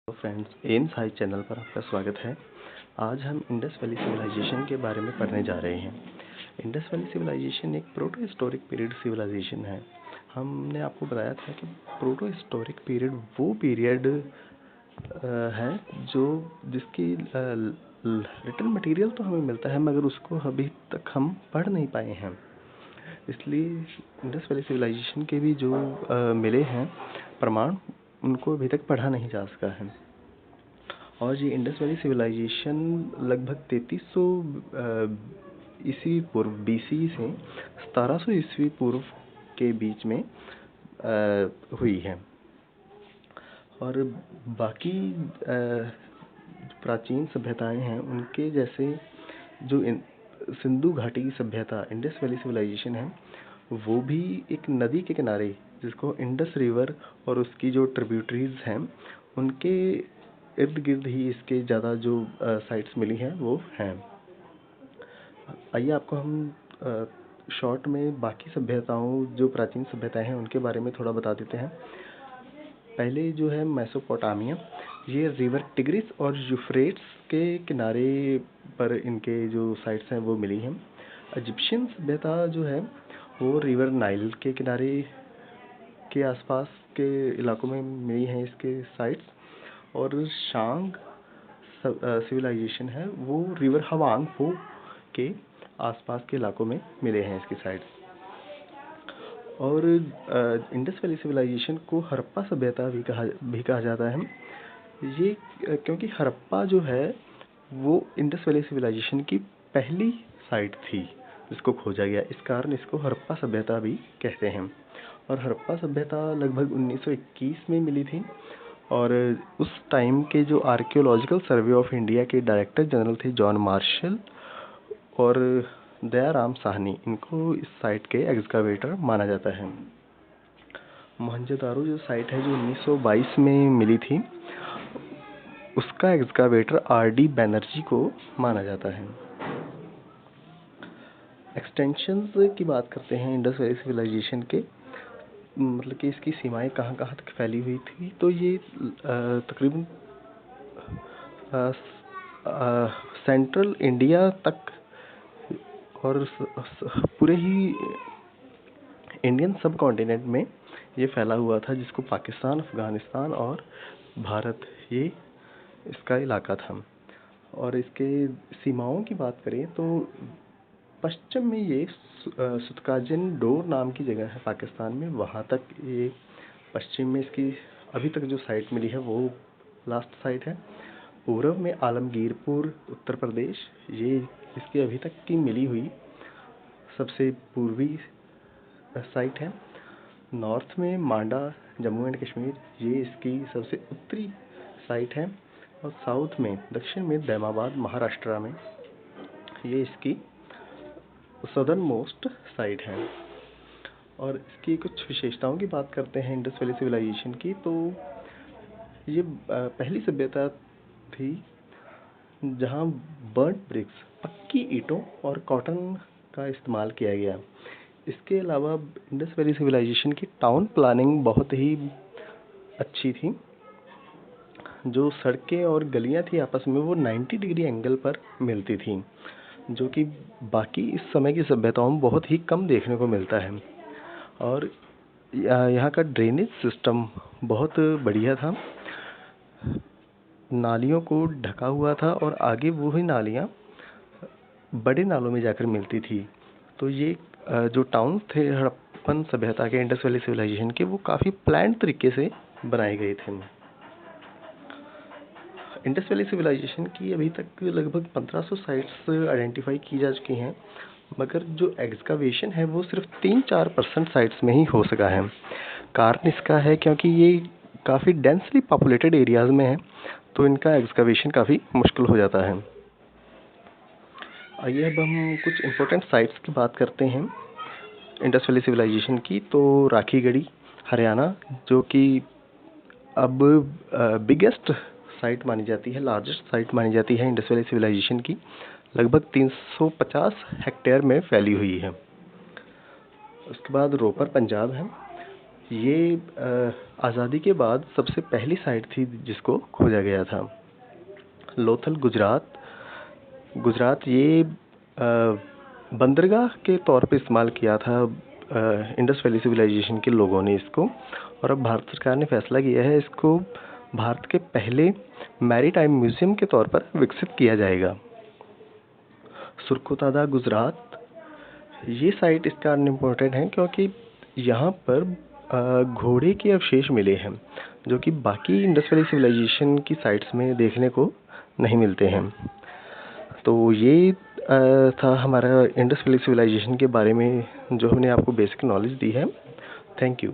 तो friends, AIIMS high channel पर आपका स्वागत है। आज हम इंडस वैली सिविलाइजेशन के बारे में पढ़ने जा रहे हैं। इंडस वैली सिविलाइजेशन एक प्रोटो हिस्टोरिक पीरियड सिविलाइजेशन है। हमने आपको बताया था कि प्रोटो हिस्टोरिक पीरियड वो पीरियड है जो जिसकी रिटन मटेरियल तो हमें मिलता है, मगर उसको अभी तक हम पढ़ नहीं पाए हैं। इसलिए इंडस वैली सिविलाइजेशन के भी जो मिले हैं प्रमाण, उनको अभी तक पढ़ा नहीं जा सका है। और ये इंडस वैली सिविलाइजेशन लगभग 3300 ईस्वी पूर्व BC से 1700 ईस्वी पूर्व के बीच में हुई है। और बाकी प्राचीन सभ्यताएं हैं उनके जैसे जो सिंधु घाटी की सभ्यता इंडस वैली सिविलाइजेशन है, वो भी एक नदी के किनारे जिसको इंडस रिवर और उसकी जो ट्रिब्यूटरीज हैं उनके इर्द गिर्द ही इसके ज़्यादा जो साइट्स मिली हैं वो हैं। आइए आपको हम शॉर्ट में बाकी सभ्यताओं, जो प्राचीन सभ्यताएं हैं उनके बारे में थोड़ा बता देते हैं। पहले जो है मेसोपोटामिया, ये रिवर टिग्रिस और यूफ्रेट्स के किनारे पर इनके जो साइट्स हैं वो मिली हैं। इजिप्शियन सभ्यता जो है वो रिवर नाइल के किनारे के आसपास के इलाकों में मिली हैं इसके साइट्स। और शांग सिविलाइजेशन है वो रिवर हवांग हो के आसपास के इलाकों में मिले हैं इसकी साइट्स। और इंडस वैली सिविलाइजेशन को हड़प्पा सभ्यता भी कहा जाता है। ये क्योंकि हड़प्पा जो है वो इंडस वैली सिविलाइजेशन की पहली साइट थी जिसको खोजा गया, इस कारण इसको हड़प्पा सभ्यता भी कहते हैं। और हड़प्पा सभ्यता लगभग 1921 में मिली थी। और उस टाइम के जो आर्कियोलॉजिकल सर्वे ऑफ इंडिया के डायरेक्टर जनरल थे जॉन मार्शल और दयाराम साहनी, इनको इस साइट के एक्सकावेटर माना जाता है। मोहनजोदारो जो साइट है जो 1922 में मिली थी, उसका एक्सकावेटर RD बैनर्जी को माना जाता है। एक्सटेंशंस की बात करते हैं इंडस वैली सिविलाइजेशन के, मतलब कि इसकी सीमाएं कहाँ कहाँ तक फैली हुई थी। तो ये तकरीबन सेंट्रल इंडिया तक और पूरे ही इंडियन सब कॉन्टिनेंट में ये फैला हुआ था, जिसको पाकिस्तान, अफगानिस्तान और भारत ये इसका इलाका था। और इसके सीमाओं की बात करें तो पश्चिम में ये सुतकाजन डोर नाम की जगह है पाकिस्तान में, वहाँ तक ये पश्चिम में इसकी अभी तक जो साइट मिली है वो लास्ट साइट है। पूर्व में आलमगीरपुर उत्तर प्रदेश, ये इसकी अभी तक की मिली हुई सबसे पूर्वी साइट है। नॉर्थ में मांडा जम्मू एंड कश्मीर, ये इसकी सबसे उत्तरी साइट है। और साउथ में दक्षिण में दैमाबाद महाराष्ट्र में, ये इसकी सदर्न मोस्ट साइट है। और इसकी कुछ विशेषताओं की बात करते हैं इंडस वैली सिविलाइजेशन की, तो ये पहली सभ्यता थी जहाँ बर्न्ट ब्रिक्स, पक्की ईंटों और कॉटन का इस्तेमाल किया गया। इसके अलावा इंडस वैली सिविलाइजेशन की टाउन प्लानिंग बहुत ही अच्छी थी। जो सड़कें और गलियां थी आपस में वो 90 डिग्री एंगल पर मिलती थी, जो कि बाकी इस समय की सभ्यताओं में बहुत ही कम देखने को मिलता है। और यहाँ का ड्रेनेज सिस्टम बहुत बढ़िया था, नालियों को ढका हुआ था और आगे वही नालियाँ बड़े नालों में जाकर मिलती थी। तो ये जो टाउन थे हड़प्पन सभ्यता के, इंडस वैली सिविलाइजेशन के, वो काफ़ी प्लान तरीके से बनाए गए थे। इंडस वैली सिविलाइजेशन की अभी तक लगभग 1500 साइट्स आइडेंटिफाई की जा चुकी हैं, मगर जो एक्सकावेशन है वो सिर्फ 3-4% साइट्स में ही हो सका है। कारण इसका है क्योंकि ये काफ़ी डेंसली पॉपुलेटेड एरियाज़ में है, तो इनका एक्सकावेशन काफ़ी मुश्किल हो जाता है। आइए अब हम कुछ इम्पोर्टेंट साइट्स की बात करते हैं इंडस वैली सिविलाइजेशन की। तो राखीगढ़ी हरियाणा, जो कि अब बिगेस्ट साइट मानी जाती है, लार्जेस्ट साइट मानी जाती है इंडस वैली सिविलाइजेशन की, लगभग 350 हेक्टेयर में फैली हुई है। उसके बाद रोपर पंजाब है, ये आज़ादी के बाद सबसे पहली साइट थी जिसको खोजा गया था। लोथल गुजरात। गुजरात ये बंदरगाह के तौर पे इस्तेमाल किया था इंडस वैली सिविलाइजेशन के लोगों ने इसको, और अब भारत सरकार ने फैसला किया है इसको भारत के पहले मैरीटाइम म्यूजियम के तौर पर विकसित किया जाएगा। सुरखोतादा गुजरात, ये साइट इस कारण इम्पोर्टेंट है क्योंकि यहाँ पर घोड़े के अवशेष मिले हैं जो कि बाकी इंडस वैली सिविलाइजेशन की साइट्स में देखने को नहीं मिलते हैं। तो ये था हमारा इंडस वैली सिविलाइजेशन के बारे में जो हमने आपको बेसिक नॉलेज दी है। Thank you.